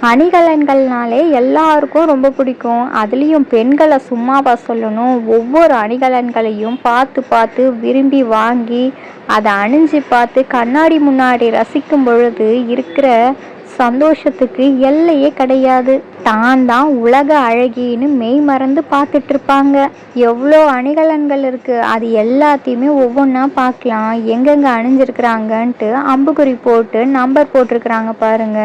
அணிகலன்கள்னாலே எல்லாருக்கும் ரொம்ப பிடிக்கும். அதுலேயும் பெண்களை சும்மாவா சொல்லணும், ஒவ்வொரு அணிகலன்களையும் பார்த்து பார்த்து விரும்பி வாங்கி அதை அணிஞ்சு பார்த்து கண்ணாடி முன்னாடி ரசிக்கும் பொழுது இருக்கிற சந்தோஷத்துக்கு எல்லையே கிடையாது. தான் உலக அழகின்னு மெய் மறந்து பார்த்துட்டு இருப்பாங்க. எவ்வளோ அணிகலன்கள் இருக்கு, அது எல்லாத்தையுமே ஒவ்வொன்றா பார்க்கலாம். எங்கெங்க அணிஞ்சிருக்கிறாங்கன்ட்டு அம்புக்குறி போட்டு நம்பர் போட்டிருக்கிறாங்க பாருங்க.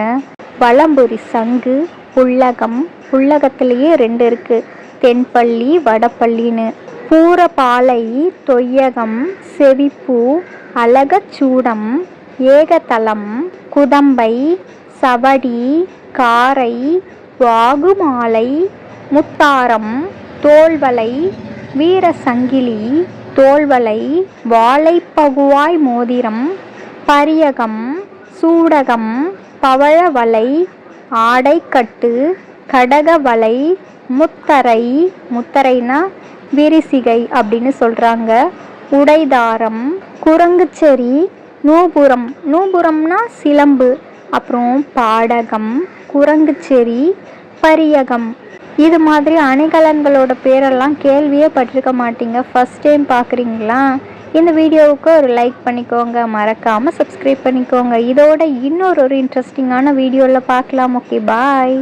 வலம்புரி சங்கு, புள்ளகம், புள்ளகத்திலேயே 2 இருக்கு, தென்பள்ளி வடப்பள்ளின்னு. பூரபாலை, தொய்யகம், செவிப்பூ, அழகச்சூடம், ஏகதலம், குதம்பை, சவடி, காரை, வாகுமாலை, முத்தாரம், தோள்வளை, வீரசங்கிலி, தோள்வளை, வாழைப்பகுவாய் மோதிரம், பரியகம், சூடகம், பவழவளை, ஆடைக்கட்டு, கடகவளை, முத்தரை, முத்தரைனா விரிசிகை அப்படின்னு சொல்கிறாங்க, உடைதாரம், குரங்குச்செறி, நூபுரம், நூபுரம்னா சிலம்பு, அப்புறம் பாடகம், குரங்குச்செறி, பரியகம். இது மாதிரி அணிகலன்களோட பேரெல்லாம் கேள்வியே பட்டிருக்க மாட்டீங்க. ஃபஸ்ட் டைம் பார்க்குறீங்களா? இந்த வீடியோவுக்கு ஒரு லைக் பண்ணிக்கோங்க, மறக்காமல் சப்ஸ்கிரைப் பண்ணிக்கோங்க. இதோட இன்னொரு இன்ட்ரெஸ்டிங்கான வீடியோவில் பார்க்கலாம். ஓகே, பாய்.